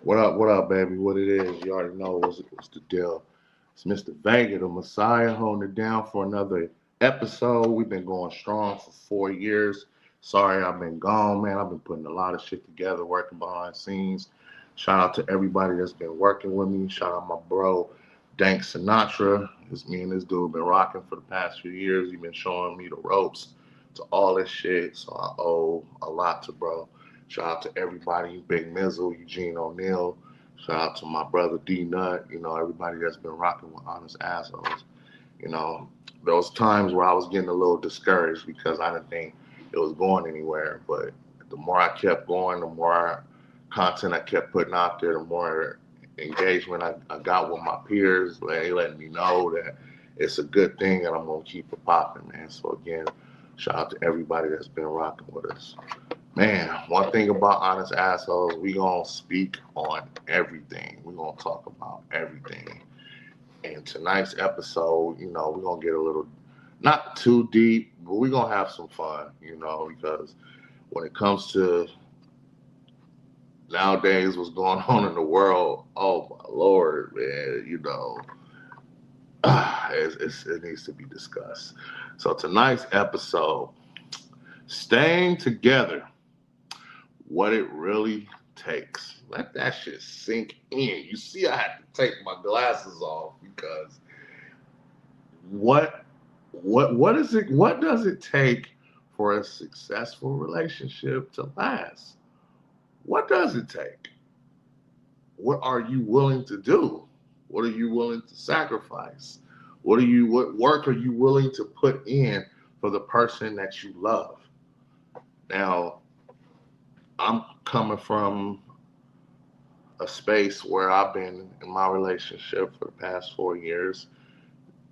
What up, baby? What it is? You already know what's the deal. It's Mr. Vega, the Messiah, holding it down for another episode. We've been going strong for 4 years. Sorry, I've been gone, man. I've been putting a lot of shit together, working behind the scenes. Shout out to everybody that's been working with me. Shout out my bro, Dank Sinatra. It's me and this dude been rocking for the past few years. He's been showing me the ropes to all this shit. So I owe a lot to bro. Shout out to everybody, Big Mizzle, Eugene O'Neill. Shout out to my brother D Nut, everybody that's been rocking with Honest Assholes. You know, there was times where I was getting a little discouraged because I didn't think it was going anywhere. But the more I kept going, the more content I kept putting out there, the more engagement I got with my peers. They letting me know that it's a good thing and I'm gonna keep it popping, man. So again, shout out to everybody that's been rocking with us. Man, one thing about Honest Assholes, we gonna speak on everything. We gonna talk about everything. And tonight's episode, we're gonna get a little not too deep, but we're gonna have some fun, because when it comes to nowadays what's going on in the world, oh my lord, man, it needs to be discussed. So tonight's episode, staying together, what it really takes. Let that shit sink in. You see, I had to take my glasses off because what does it take for a successful relationship to last? What does it take? What are you willing to do? What are you willing to sacrifice? What work are you willing to put in for the person that you love? Now, I'm coming from a space where I've been in my relationship for the past 4 years.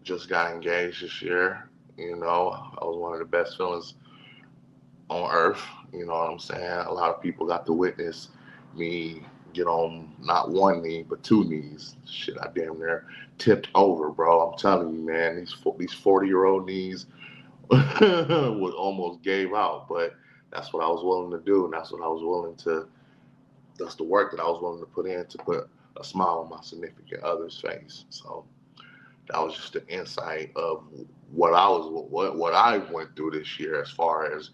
Just got engaged this year. I was one of the best feelings on earth. You know what I'm saying? A lot of people got to witness me get on not one knee but two knees. Shit, I damn near tipped over, bro. I'm telling you, man. These 40-year-old knees was almost gave out, but that's what I was willing to do, and that's what I was willing to. That's the work that I was willing to put in to put a smile on my significant other's face. So that was just the insight of what I went through this year as far as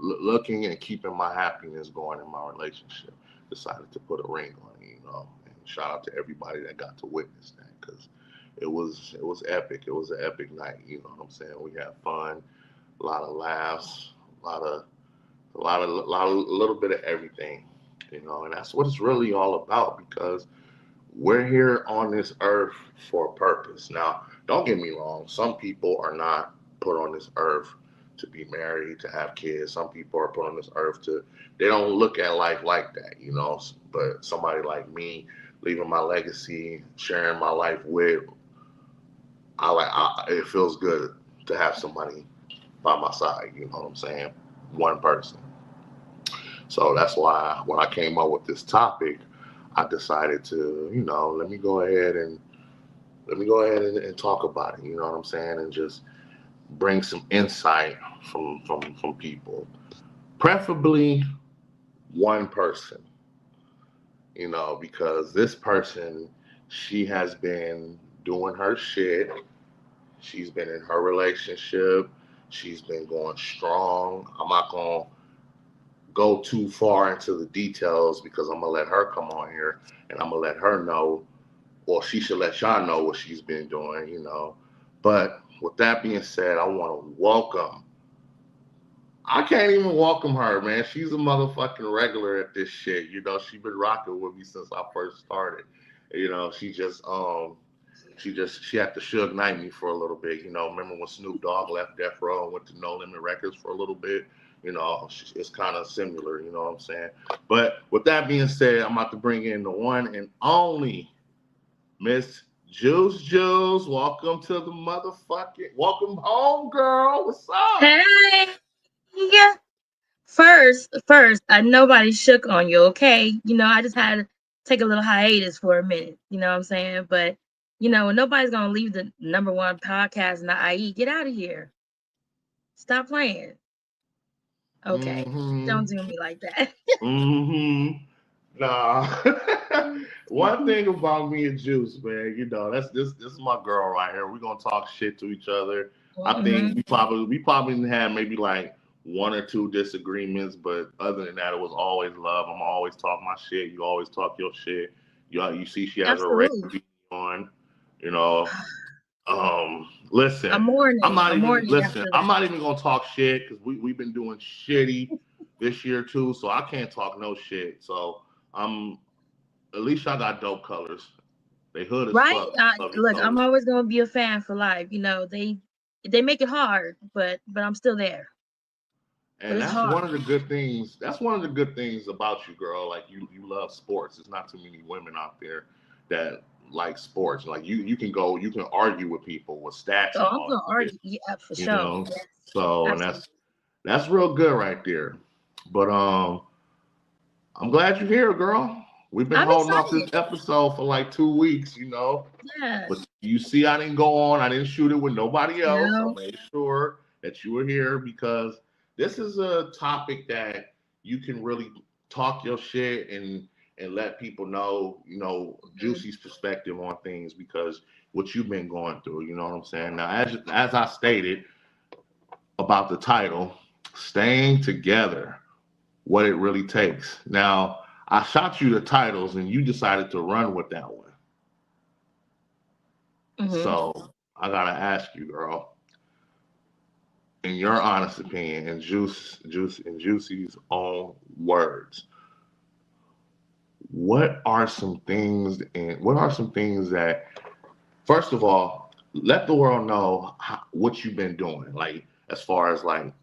looking and keeping my happiness going in my relationship. Decided to put a ring on it. And shout out to everybody that got to witness that because it was epic. It was an epic night. You know what I'm saying? We had fun, a lot of laughs, a little bit of everything. And that's what it's really all about because we're here on this earth for a purpose. Now, don't get me wrong, some people are not put on this earth to be married, to have kids. Some people are put on this earth they don't look at life like that. But somebody like me, leaving my legacy, sharing my life with, it feels good to have somebody by my side, you know what I'm saying? One person. So that's why when I came up with this topic, I decided to, let me go ahead and talk about it. You know what I'm saying, and just bring some insight from people, preferably one person. Because this person, she has been doing her shit. She's been in her relationship. She's been going strong. I'm not gonna go too far into the details because I'm gonna let her come on here and I'm gonna let her know, or she should let y'all know what she's been doing. But with that being said, I want to welcome. I can't even welcome her, man. She's a motherfucking regular at this shit. She been rocking with me since I first started. She had to Suge Knight me for a little bit. Remember when Snoop Dogg left Death Row and went to No Limit Records for a little bit? It's kind of similar. You know what I'm saying? But with that being said, I'm about to bring in the one and only Miss Juice Juice. Welcome to the welcome home, girl. What's up? Hey, first, nobody shook on you, okay? I just had to take a little hiatus for a minute. You know what I'm saying? But nobody's gonna leave the number one podcast in the IE. Get out of here. Stop playing. Okay. Don't Mm-hmm. do me like that. Mm-hmm. Nah. One thing about me and Juice, man, this is my girl right here. We're gonna talk shit to each other. I think Hmm. we probably had maybe like one or two disagreements, but other than that, it was always love. I'm always talk my shit. You always talk your shit. You see, she has her radio Absolutely. on. You know, listen, I'm mourning after I'm that. not even gonna talk shit because we've been doing shitty this year too, so I can't talk no shit. So I'm at least y'all got dope colors. They hood as Right? fuck. Love your Look, I'm colors. always gonna be a fan for life. They make it hard, but I'm still there. But And it's that's one hard. of the good things. That's one of the good things about you, girl. Like you love sports. There's not too many women out there that like sports. Like you can argue with people with stats Oh, and I'm all gonna that shit. argue. Yeah, for You sure. know. Yes, So and absolutely. that's real good right there. But I'm glad you're here, girl. We've been I'm holding off this excited. episode for like 2 weeks, Yeah. But you see, I didn't go on. I didn't shoot it with nobody else. I No. made sure that you were here because this is a topic that you can really talk your shit and let people know, Mhm. Juicy's perspective on things because what you've been going through. You know what I'm saying? Now, as I stated about the title, staying together, what it really takes. Now, I shot you the titles and you decided to run with that one. Mhm. So I gotta ask you, girl, in your honest opinion, and Juicy's own words, what are some things that, first of all, let the world know what you've been doing, like as far as like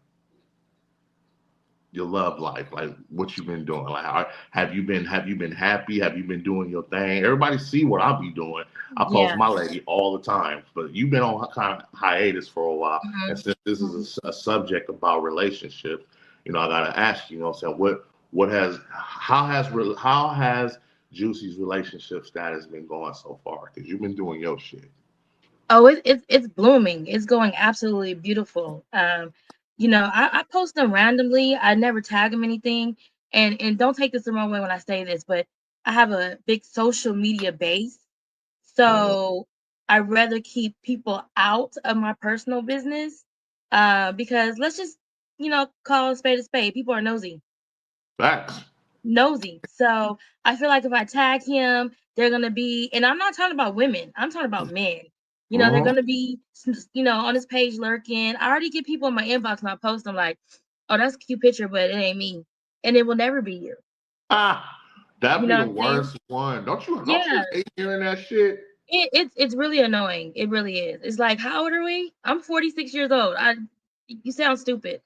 your love life, like what you've been doing, like have you been happy, have you been doing your thing? Everybody see what I be doing. I post Yeah. my lady all the time, but you've been on kind of hiatus for a while, and Mhm. since this Mhm. is a subject about relationships, I gotta ask you, what I'm saying, what has how has Juicy's relationship status been going so far, because you've been doing your shit. Oh, it's blooming. It's going absolutely beautiful. I post them randomly. I never tag them anything. And don't take this the wrong way when I say this, but I have a big social media base. Mm, So I rather keep people out of my personal business. Because let's just, call a spade a spade. People are nosy. facts. Nosy. So I feel like if I tag him, they're gonna be, and I'm not talking about women. I'm talking about men. They're Mm-hmm. gonna be, on his page lurking. I already get people in my inbox when I post. I'm like, oh, that's a cute picture, but it ain't me, and it will never be you. Ah, that'd You be know the what I'm saying? worst one. Don't you Yeah. hate hearing that shit? It's really annoying. It really is. It's like, how old are we? I'm 46 years old. You sound stupid.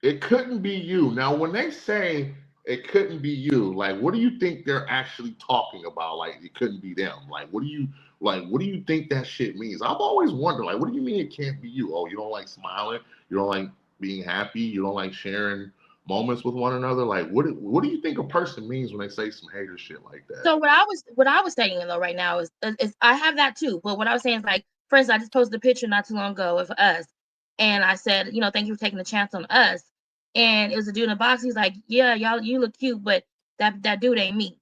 It couldn't be you. Now, when they say it couldn't be you, like, what do you think they're actually talking about? Like, it couldn't be them. What do you think that shit means? I've always wondered, like, what do you mean it can't be you? Oh, you don't like smiling? You don't like being happy? You don't like sharing moments with one another? Like, what do you think a person means when they say some hater shit like that? So what I was saying though right now is I have that too. But what I was saying is, like, for instance, I just posted a picture not too long ago of us, and I said, thank you for taking the chance on us. And it was a dude in the box. He's like, yeah, y'all, you look cute, but that dude ain't me.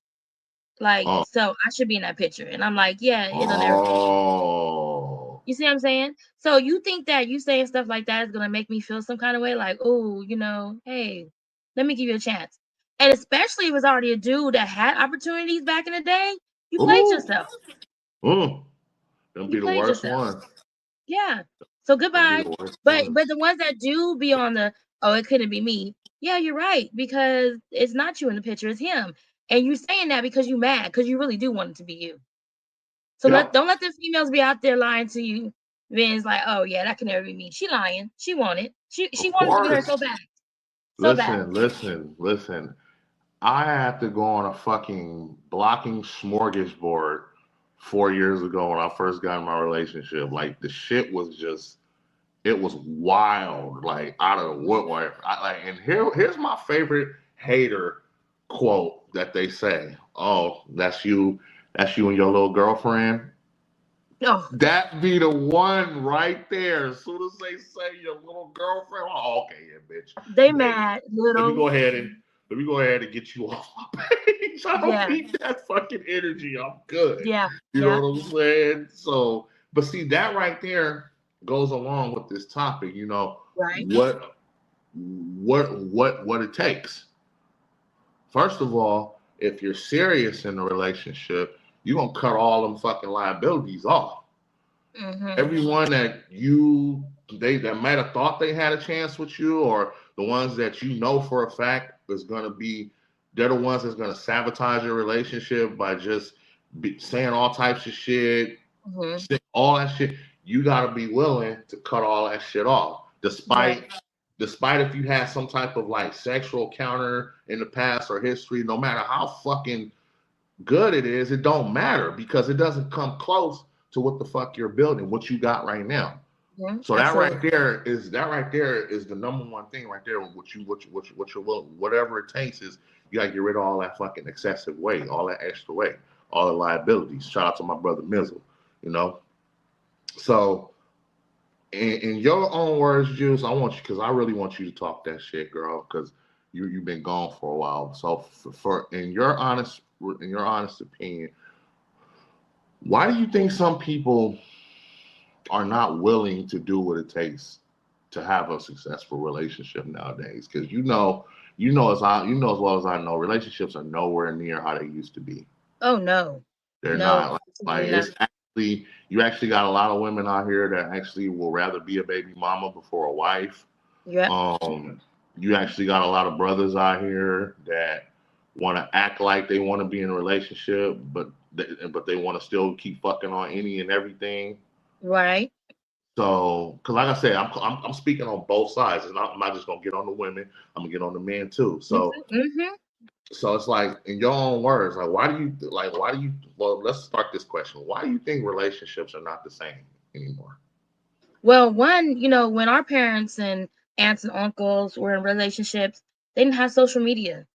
Like, Oh, so I should be in that picture. And I'm like, yeah, it'll never be me. oh, You see what I'm saying? So you think that you saying stuff like that is gonna make me feel some kind of way, like, oh, hey, let me give you a chance. And especially if it's already a dude that had opportunities back in the day, you played ooh, yourself. mm, them You be the played worst yourself. ones. Yeah. So Them be goodbye. the worst ones. But the ones that do be on the, oh, it couldn't be me. Yeah, you're right, because it's not you in the picture, it's him. And you're saying that because you mad, because you really do want it to be you. So Yep, don't let the females be out there lying to you. Then it's like, oh yeah, that can never be me. She lying. She want it. She of wanted to be her course. so bad. So bad. Listen. I had to go on a fucking blocking smorgasbord 4 years ago when I first got in my relationship. Like the shit was just, it was wild, like out of the woodwork. And here's my favorite hater quote that they say. Oh, that's you and your little girlfriend. Oh, That be the one right there. As soon as they say your little girlfriend, oh, okay, yeah, bitch. they Hey, mad, let me little. go ahead and let me go ahead and get you off my page. I don't Yeah, need that fucking energy. I'm good. yeah, You yeah. know what I'm saying? So, but see, that right there goes along with this topic. You know Right. what it takes. First of all, if you're serious in a relationship, you're gonna cut all them fucking liabilities off. Mm-hmm. Everyone that might have thought they had a chance with you, or the ones that you know for a fact is gonna be, they're the ones that's gonna sabotage your relationship by just saying all types of shit, Mm-hmm. all that shit. You gotta be willing to cut all that shit off, Right. despite if you had some type of like sexual counter in the past or history. No matter how fucking good it is, it don't matter because it doesn't come close to what the fuck you're building, what you got right now. Yeah, So absolutely. that right there is the number one thing right there. What you're willing, whatever it takes is you gotta get rid of all that fucking excessive weight, all that extra weight, all the liabilities. Shout out to my brother Mizzle, you know. So in your own words, Juice, I want you because I really want you to talk that shit, girl, because you've been gone for a while. So for in your honest opinion, why do you think some people are not willing to do what it takes to have a successful relationship nowadays? Because you know as well as I know, relationships are nowhere near how they used to be. Oh no, They're no, not like absolutely not. it's actually you actually got a lot of women out here that actually will rather be a baby mama before a wife. Yep. Um, you actually got a lot of brothers out here that want to act like they want to be in a relationship, but they want to still keep fucking on any and everything. Right. So, because like I said, I'm speaking on both sides, and I'm not just gonna get on the women. I'm gonna get on the men too. So, Mm-hmm. it's like in your own words, like why do you? Well, let's start this question. Why do you think relationships are not the same anymore? Well, one, when our parents and aunts and uncles were in relationships, they didn't have social media.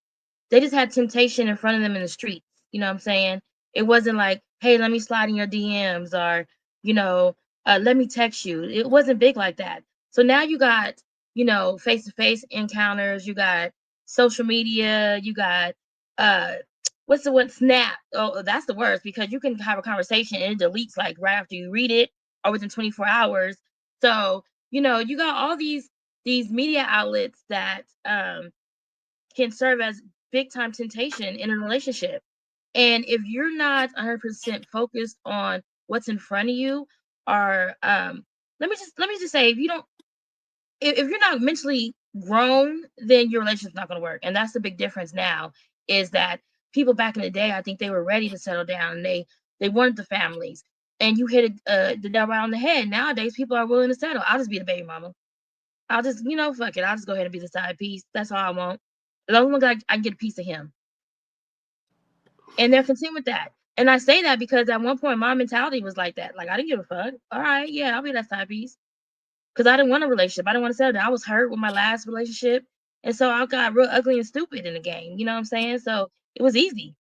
They just had temptation in front of them in the streets. You know what I'm saying? It wasn't like, hey, let me slide in your DMs or, you know, let me text you. It wasn't big like that. So now you got, face to face encounters, you got social media, you got uh what's the one snap. Oh, that's the worst because you can have a conversation and it deletes like right after you read it or within 24 hours. So, you got all these media outlets that can serve as big time temptation in a relationship. And if you're not 100% focused on what's in front of you, or let me just say, if you're not mentally grown, then your relationship's not going to work. And that's the big difference now is that people back in the day, I think they were ready to settle down and they wanted the families. And you hit the nail right on the head. Nowadays, people are willing to settle. I'll just be the baby mama. I'll just, fuck it. I'll just go ahead and be the side piece. That's all I want. As long as I get a piece of him. And they're content with that. And I say that because at one point my mentality was like that. Like I didn't give a fuck. All right, yeah, I'll be that side piece. Because I didn't want a relationship. I didn't want to settle down. I was hurt with my last relationship. And so I got real ugly and stupid in the game. You know what I'm saying? So it was easy,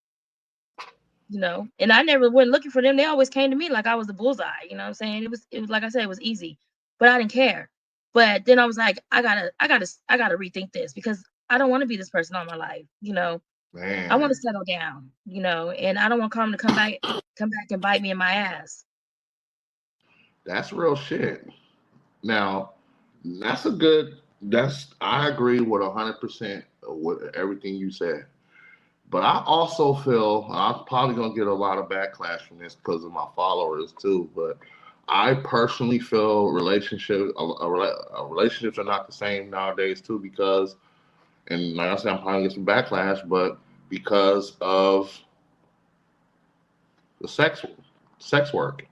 And I never went looking for them. They always came to me like I was the bullseye. You know what I'm saying? It was like I said, it was easy. But I didn't care. But then I was like, I gotta rethink this because I don't want to be this person all my life. I want to Man, settle down, and I don't want karma to come back and bite me in my ass. that's real shit. Now, that's a good. That's I agree with 100% with everything you said. But I also feel I'm probably gonna get a lot of backlash from this because of my followers too. But I personally feel relationships are not the same nowadays too because, and like I said, I'm probably gonna get some backlash, but because of the sex work,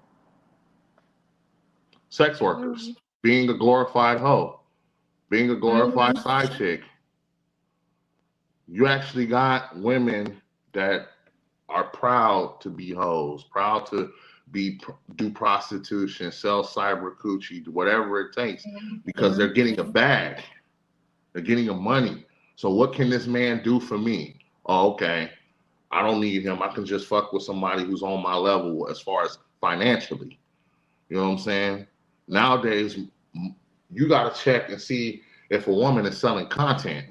sex workers Mhm, being a glorified hoe, being a glorified mhm, side chick. You actually got women that are proud to be hoes, proud to do prostitution, sell cyber coochie, whatever it takes, because mhm. they're getting a bag, they're getting a money. So what can this man do for me? Oh, okay, I don't need him. I can just fuck with somebody who's on my level as far as financially. You know what I'm saying? Nowadays, you got to check and see if a woman is selling content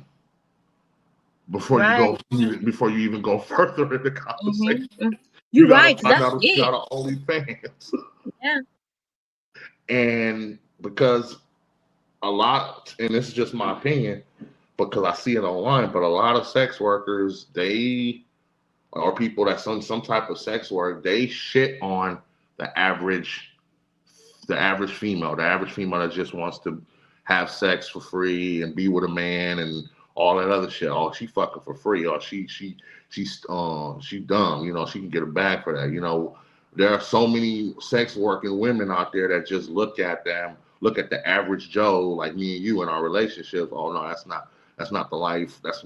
Right. before you even go further in the conversation. Mm-hmm. You You're got right, to because find that's out if she big. got an OnlyFans. Yeah. And because a lot, and this is just my opinion, because I see it online, but a lot of sex workers, they or people that some type of sex work, they shit on the average the average female that just wants to have sex for free and be with a man and all that other shit. Oh, she fucking for free. Or she dumb. You know, she can get a bag for that. You know, there are so many sex working women out there that just look at the average Joe like me and you in our relationships. Oh no, that's not the life. That's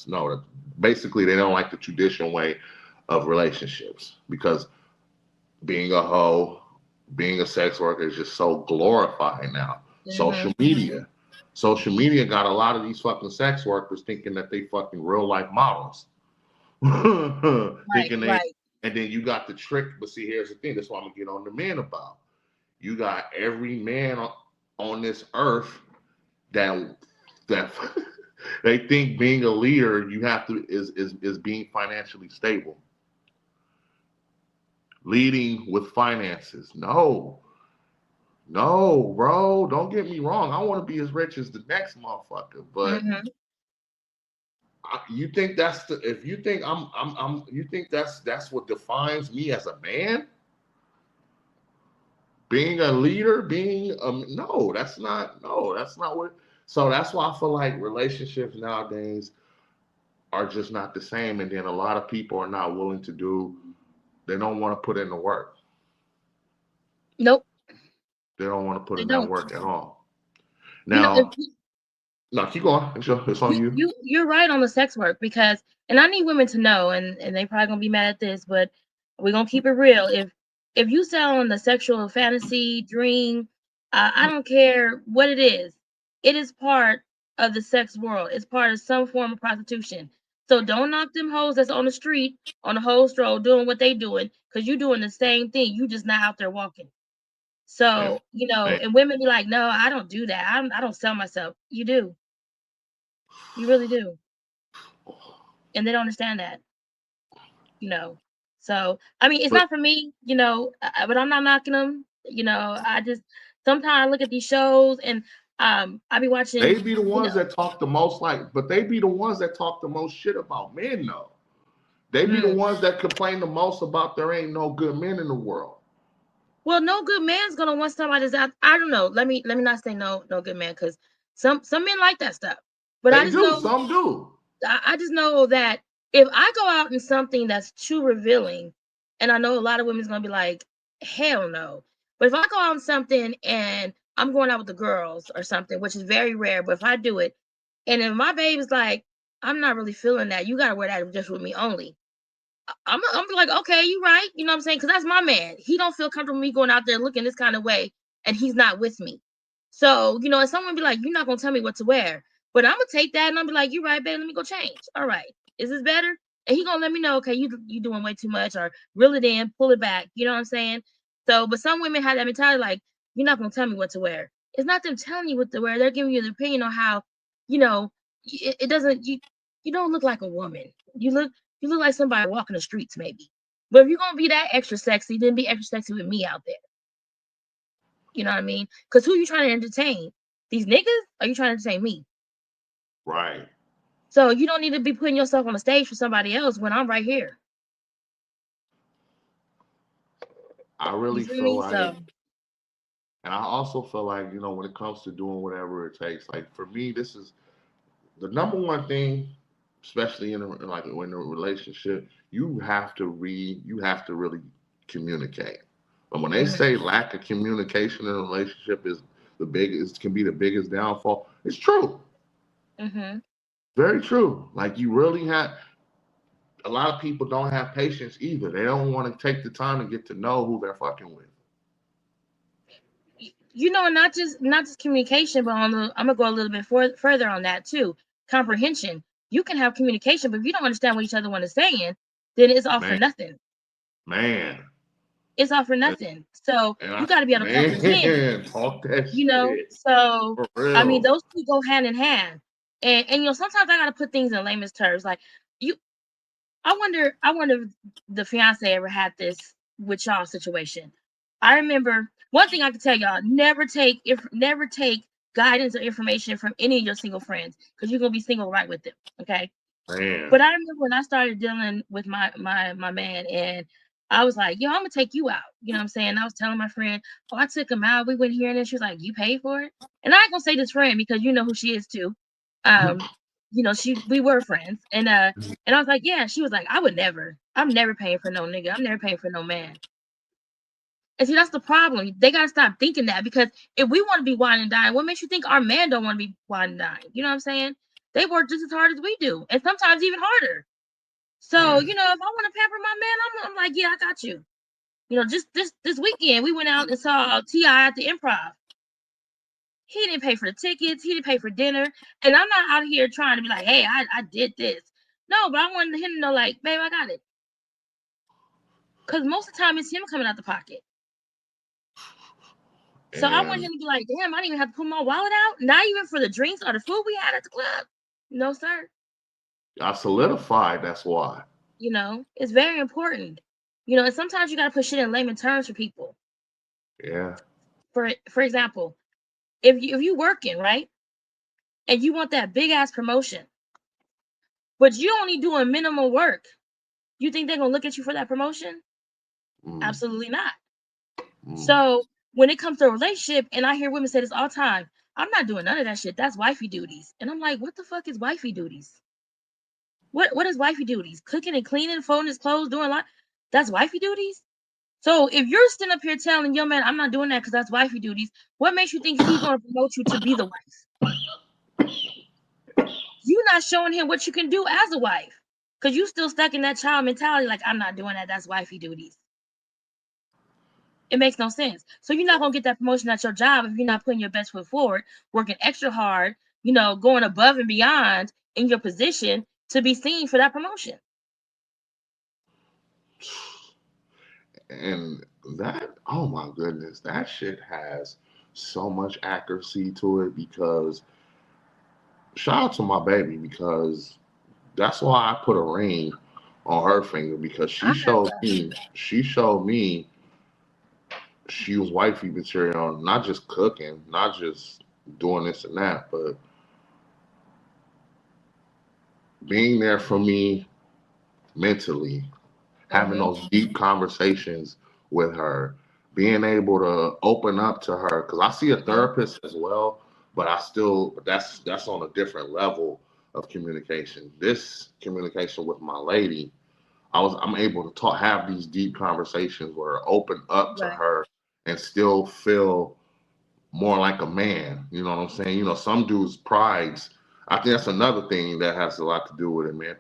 no. Basically, they don't like the traditional way of relationships because being a hoe, being a sex worker is just so glorified now. Mm-hmm. Social media got a lot of these fucking sex workers thinking that they fucking real life models. Right, Thinking they, right. and then you got the trick. But see, here's the thing. That's what I'm gonna get on the men about. You got every man on this earth that that they think being a leader you have to is being financially stable, leading with finances. No, bro, don't get me wrong. I want to be as rich as the next motherfucker, but Mm-hmm. you think that's the if you think I'm you think that's what defines me as a man? Being a leader, being no, that's not what. So that's why I feel like relationships nowadays are just not the same, and then a lot of people are not willing to do. They don't want to put in the work. Nope, They don't want to put they in that don't. work at all. You know, if Now, no, keep going. It's on you. you're right on the sex work because, and I need women to know, and they probably gonna be mad at this, but we're gonna keep it real. If you selling the sexual fantasy dream, I don't care what it is part of the sex world. It's part of some form of prostitution. So don't knock them hoes that's on the street on the whole stroll doing what they doing, because you doing the same thing. You just not out there walking. Man, So, man, and women be like, no, I don't do that. I don't sell myself. You do. You really do. And they don't understand that, you know. So, I mean, it's but not for me, but I'm not knocking them. I just sometimes I look at these shows and I be they watching, be the you ones know, that talk the most but they be the ones that talk the most shit about men though. They be the mm, ones that complain the most about there ain't no good men in the world. well, no good man's gonna want somebody that's out. I don't know. Let me not say no good man, because some men like that stuff. But I They just do, know some do. I just know that if I go out in something that's too revealing, and I know a lot of women's gonna be like, hell no. But if I go out in something and I'm going out with the girls or something, which is very rare, but if I do it, and if my baby's like, I'm not really feeling that, you gotta wear that just with me only. I'm like, okay, you right. You know what I'm saying? Because that's my man. He don't feel comfortable me going out there looking this kind of way, and he's not with me. So, and someone be like, you're not gonna tell me what to wear, but I'm gonna take that and I'm be like, you're right, babe. Let me go change. All right, is this better? And he gonna let me know, okay, you doing way too much, or reel it in, pull it back. You know what I'm saying? So, but some women have that mentality, like, you're not gonna tell me what to wear. It's not them telling you what to wear. They're giving you the opinion on how, you know, it doesn't. You don't look like a woman. You look like somebody walking the streets, maybe. But if you're gonna be that extra sexy, then be extra sexy with me out there. You know what I mean? Because who you trying to entertain? These niggas? Or you trying to entertain me? Right. So you don't need to be putting yourself on the stage for somebody else when I'm right here. I You really feel feel me? like, So and I also feel like, when it comes to doing whatever it takes, like for me, this is the number one thing, especially like in a relationship, you have to really communicate. But when they mm-hmm, say lack of communication in a relationship is can be the biggest downfall, it's true. mm-hmm. Very true. Like you really have a lot of people don't have patience either. They don't want to take the time to get to know who they're fucking with. And not just communication, but I'm gonna go a little bit further on that too. Comprehension. You can have communication, but if you don't understand what each other one is saying, then it's all for Man, nothing. man. It's all for And, nothing. So and you I, got to be able to comprehend it, man, talk that you know? shit So, for I mean, real. those two go hand in hand. And sometimes I got to put things in layman's terms. Like, you, I wonder if the fiance ever had this with y'all situation. I remember one thing I can tell y'all: never take guidance or information from any of your single friends because you're gonna be single right with them. Okay. Man, But I remember when I started dealing with my man, and I was like, yo, I'm gonna take you out. You know what I'm saying? I was telling my friend, oh, I took him out. We went here, and then she was like, you paid for it. And I ain't gonna say this friend because you know who she is too. Um, we were friends, and I was like, yeah. She was like, I would never. I'm never paying for no nigga. I'm never paying for no man. And see, that's the problem. They gotta stop thinking that because if we want to be wine and dine, what makes you think our man don't want to be wine and dine? You know what I'm saying? They work just as hard as we do, and sometimes even harder. So, man, if I want to pamper my man, I'm like, yeah, I got you. Just this weekend, we went out and saw T.I. at the Improv. He didn't pay for the tickets. He didn't pay for dinner. And I'm not out here trying to be like, hey, I did this. No, but I wanted him to know, like, babe, I got it. Because most of the time, it's him coming out the pocket. So I want and him to be like, damn, I didn't even have to pull my wallet out. Not even for the drinks or the food we had at the club. No, sir. I solidified. That's why. It's very important. And sometimes you got to put shit in layman terms for people. Yeah. For example, if you working, right, and you want that big ass promotion, but you only doing minimal work, you think they're gonna look at you for that promotion? Mm, Absolutely not. mm. So when it comes to a relationship, and I hear women say this all the time, I'm not doing none of that shit. That's wifey duties. And I'm like, what the fuck is wifey duties? What is wifey duties? Cooking and cleaning, folding his clothes, doing a lot. That's wifey duties. So if you're standing up here telling your man, I'm not doing that because that's wifey duties, what makes you think he's gonna promote you to be the wife? You're not showing him what you can do as a wife because you still stuck in that child mentality. Like, I'm not doing that. That's wifey duties. It makes no sense. So you're not gonna get that promotion at your job if you're not putting your best foot forward, working extra hard, going above and beyond in your position to be seen for that promotion. And that, oh my goodness, that shit has so much accuracy to it because shout out to my baby because that's why I put a ring on her finger because I have that. she showed me she was wifey material, not just cooking, not just doing this and that, but being there for me mentally, having Mm-hmm. those deep conversations with her, being able to open up to her. Because I see a Mm-hmm. therapist as well, but I still, but that's on a different level of communication. This communication with my lady, I'm able to have these deep conversations where I open up to Right. her and still feel more like a man. You know what I'm saying? Some dudes' prides. I think that's another thing that has a lot to do with it, man.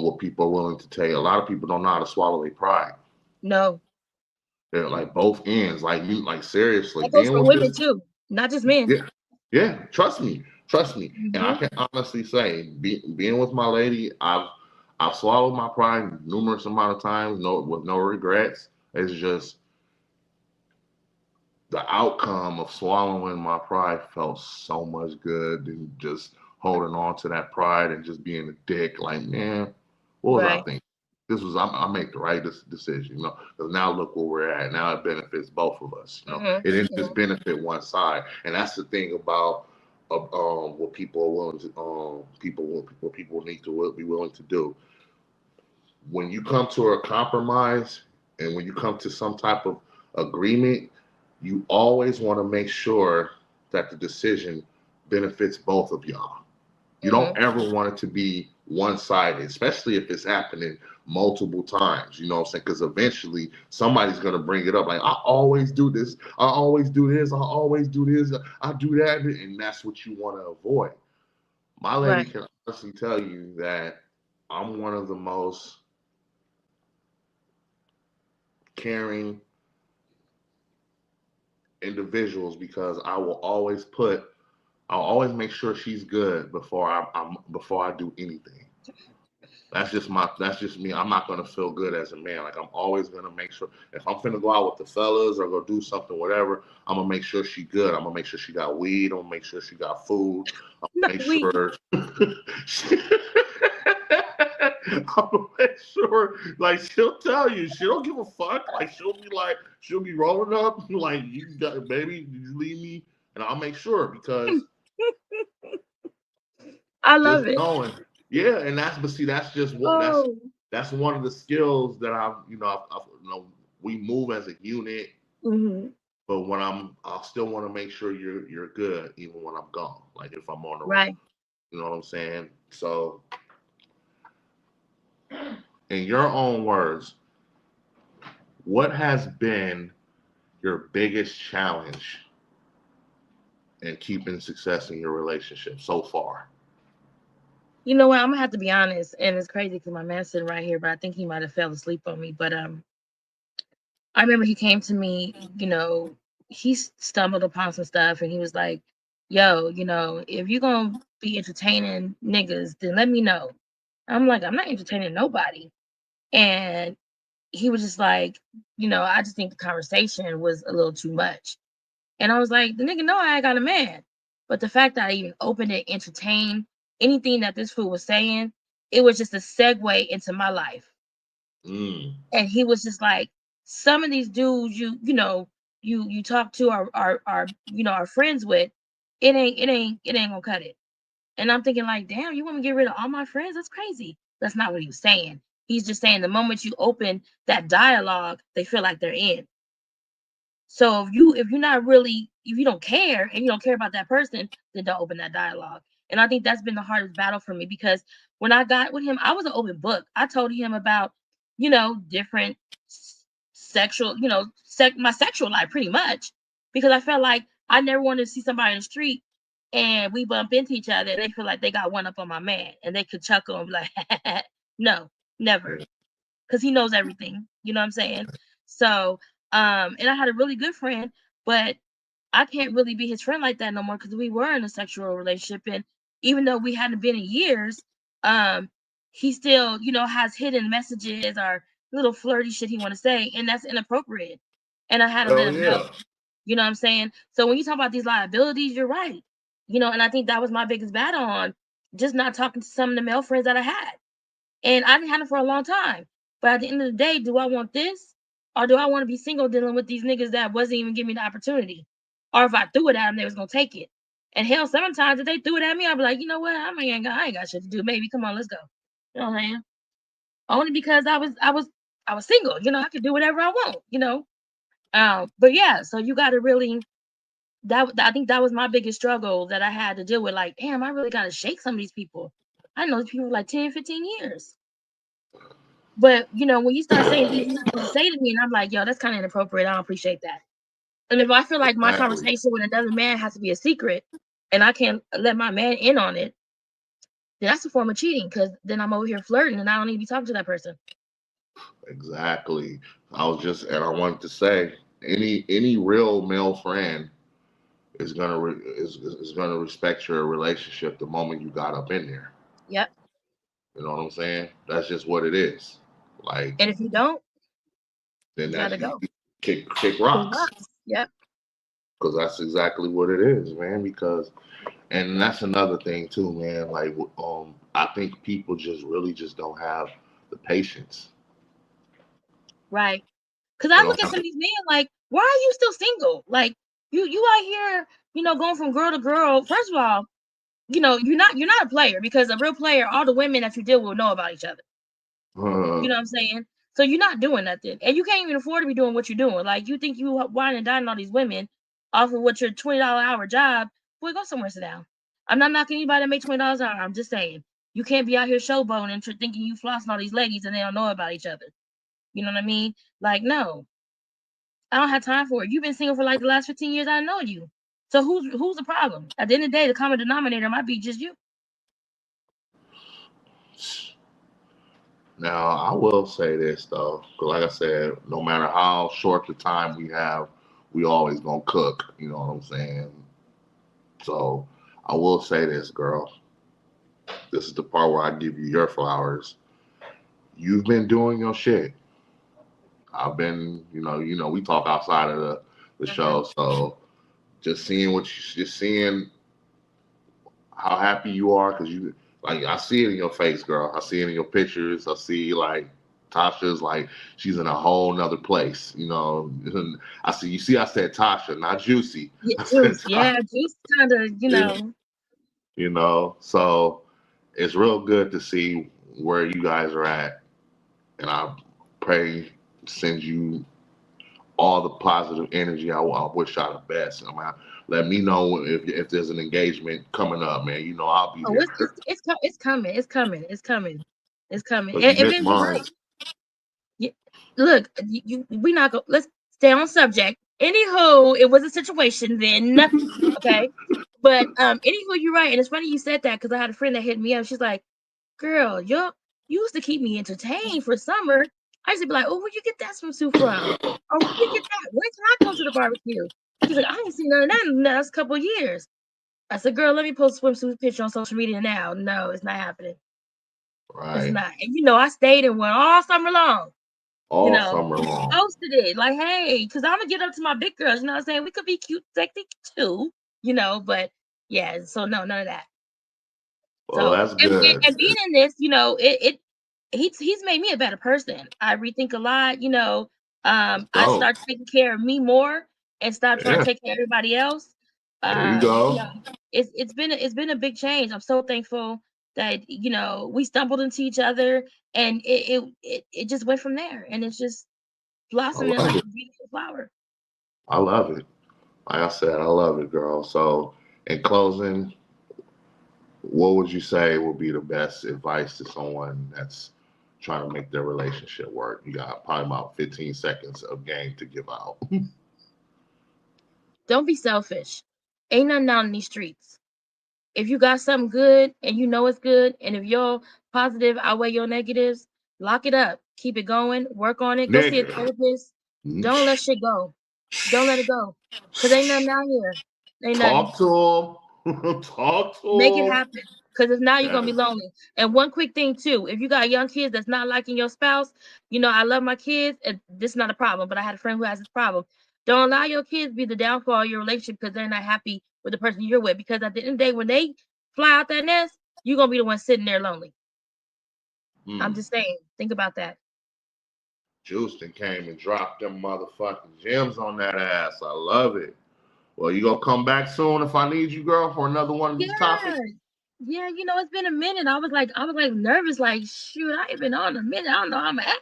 What people are willing to tell you. A lot of people don't know how to swallow their pride. No, They're like both ends. Like like seriously, that goes being for with women this. too, not just men. Yeah, yeah. Trust me. And I Mm-hmm. can honestly say, being with my lady, I've swallowed my pride numerous amount of times, no with no regrets. It's just the outcome of swallowing my pride felt so much good than just holding on to that pride and just being a dick. Like, man, what was I Right. thinking? I make the right decision, because now look where we're at. Now it benefits both of us. Mm-hmm. It didn't just Mm-hmm. benefit one side, and that's the thing about what people are willing to what people need to be willing to do. When you come to a compromise and when you come to some type of agreement, you always want to make sure that the decision benefits both of y'all. You don't Mm-hmm. ever want it to be one sided, especially if it's happening multiple times. You know what I'm saying? Because eventually somebody's going to bring it up. Like, I always do this. I always do this. I always do this. I do that. And that's what you want to avoid. My lady Right. can honestly tell you that I'm one of the most caring individuals because I'll always make sure she's good before I do anything. That's just me. I'm not gonna feel good as a man. Like I'm always gonna make sure if I'm finna go out with the fellas or go do something, whatever, I'm gonna make sure she good. I'm gonna make sure she got weed. I'm gonna make sure she got food. I'm No, gonna make we. sure I'm gonna make sure like she'll tell you. She don't give a fuck. Like she'll be rolling up like you got baby, did you leave me? And I'll make sure because I just love it. knowing. Yeah, and that's but see that's just what Oh. that's one of the skills that I've we move as a unit, Hmm. but I'll still want to make sure you're good even when I'm gone. Like if I'm on the road, Right. you know what I'm saying? So in your own words, what has been your biggest challenge in keeping success in your relationship so far? You know what? I'm gonna have to be honest, and it's crazy because my man's sitting right here, but I think he might have fell asleep on me. But I remember he came to me. He stumbled upon some stuff, and he was like, "Yo, if you're gonna be entertaining niggas, then let me know." I'm like, "I'm not entertaining nobody," and he was just like, "I just think the conversation was a little too much." And I was like, "The nigga know I got a man," but the fact that I even opened it, entertained anything that this fool was saying, it was just a segue into my life. Mm. And he was just like, some of these dudes you talk to are friends with, it ain't gonna cut it. And I'm thinking like, damn, you want me to get rid of all my friends? That's crazy. That's not what he was saying. He's just saying the moment you open that dialogue, they feel like they're in. So if you don't care and you don't care about that person, then don't open that dialogue. And I think that's been the hardest battle for me because when I got with him, I was an open book. I told him about, different sexual, my sexual life pretty much because I felt like I never wanted to see somebody in the street and we bump into each other and they feel like they got one up on my man and they could chuckle and be like, no, never, because he knows everything. You know what I'm saying? So, and I had a really good friend, but I can't really be his friend like that no more because we were in a sexual relationship, and even though we hadn't been in years, um, he still, has hidden messages or little flirty shit he want to say, and that's inappropriate. And I had to let Hell him know. yeah. You know what I'm saying? So when you talk about these liabilities, you're right. And I think that was my biggest battle on just not talking to some of the male friends that I had. And I didn't have it for a long time. But at the end of the day, do I want this? Or do I want to be single dealing with these niggas that wasn't even giving me the opportunity? Or if I threw it at them, they was gonna take it. And hell, sometimes if they threw it at me, I'd be like, you know what? I ain't got shit to do. Baby, come on, let's go. You know what I'm saying? Only because I was single. I could do whatever I want. But yeah, so you gotta really I think that was my biggest struggle that I had to deal with. Like, damn, I really gotta shake some of these people. I know these people for like 10, 15 years. But when you start saying things you're not supposed to say to me, and I'm like, yo, that's kind of inappropriate. I don't appreciate that. And if I feel like my Exactly. conversation with another man has to be a secret, and I can't let my man in on it, then that's a form of cheating. Because then I'm over here flirting, and I don't need to be talking to that person. Exactly. I wanted to say any real male friend is gonna respect your relationship the moment you got up in there. Yep. You know what I'm saying? That's just what it is. Like And if you don't, then you that's gotta you go. kick It rocks rocks. Yep. because that's exactly what it is, man. Because and that's another thing too, man. Like I think people just really just don't have the patience. Right. Because They I don't look at have some of these men like, why are you still single? Like, you out here, going from girl to girl. First of all, you're not a player because a real player, all the women that you deal with will know about each other. You know what I'm saying? So you're not doing nothing, and you can't even afford to be doing what you're doing. Like you think you wine and dining all these women off of what your $20 hour job? Boy, go somewhere sit down. I'm not knocking anybody that make $20 an hour. I'm just saying you can't be out here showboating and thinking you flossing all these ladies and they don't know about each other. You know what I mean? Like no, I don't have time for it. You've been single for like the last 15 years. I know you. So who's the problem? At the end of the day, the common denominator might be just you. Now, I will say this though, 'cause like I said, no matter how short the time we have, we always gonna cook. You know what I'm saying? So I will say this, girl. This is the part where I give you your flowers. you've been doing your shit. I've been, we talk outside of the Mhm. show, so just seeing just seeing how happy you are, because you, like, I see it in your face, girl. I see it in your pictures. I see, like, Tasha's like she's in a whole nother place, I see, I said Tasha, not Juicy. Yeah, I said Juice. Tasha, Yeah, Juice kind of, so it's real good to see where you guys are at, and I pray send you all the positive energy. I wish y'all the best. Let me know if there's an engagement coming up, man. I'll be Oh, there. it's coming. It's coming. It's coming. It's coming. Cause you And missed then you're mine. right. You, look, we not go. Let's stay on subject. Anywho, it was a situation then. Okay, but anywho, you're right, and it's funny you said that because I had a friend that hit me up. She's like, "Girl, you used to keep me entertained for summer." I used to be like, "Oh, where'd you get that swimsuit from? Or where'd you get that? When can I come to the barbecue?" She's like, "I ain't seen none of that in the last couple of years." I said, "Girl, let me post a swimsuit picture on social media now." No, it's not happening. It's Right. not. And I stayed in one all summer long. You All know, summer long. posted it like, hey, because I'm gonna get up to my big girls. You know what I'm saying? We could be cute, sexy too. But yeah. So no, none of that. Well, So that's good. and being in this, he's made me a better person. I rethink a lot. It's I dope. start taking care of me more and stop trying to Yeah. take care of everybody else. There you Uh, you go. know, it's been a big change. I'm so thankful that we stumbled into each other and it just went from there and it's just I blossoming love like it. a beautiful flower. I love it. Like I said, I love it, girl. So, in closing, what would you say would be the best advice to someone that's trying to make their relationship work? You got probably about 15 seconds of game to give out. Don't be selfish. Ain't nothing out in these streets. If you got something good and you know it's good, and if your positive outweigh your negatives, lock it up. Keep it going. Work on it. Go see a Nigga. therapist. Don't let shit go. Don't let it go. Cause ain't nothing out here. Ain't nothing. Talk to him. Talk Make it to him. happen. Cause if not, you're gonna be Yeah. lonely. And one quick thing too, if you got young kids that's not liking your spouse, I love my kids, and this is not a problem, but I had a friend who has this problem. Don't allow your kids be the downfall of your relationship because they're not happy with the person you're with. Because at the end of the day, when they fly out that nest, you're gonna be the one sitting there lonely. I'm Mm. just saying, think about that. Houston came and dropped them motherfucking gems on that ass. I love it. Well, you gonna come back soon if I need you, girl, for another one of Yeah, these topics? yeah, it's been a minute. I was like nervous, like shoot, I ain't been on a minute. I don't know how I'm at.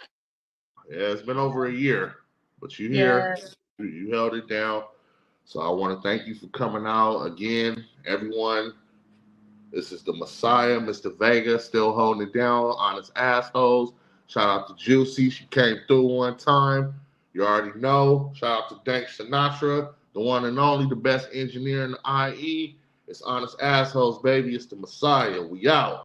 Yeah, it's been over a year, but you here. Yeah, You held it down. So I want to thank you for coming out again, everyone. This is the Messiah, Mr. Vega, still holding it down, honest assholes. Shout out to Juicy, she came through one time. You already know. Shout out to Dank Sinatra, the one and only, the best engineer in the IE. It's honest assholes, baby. It's the Messiah. We out.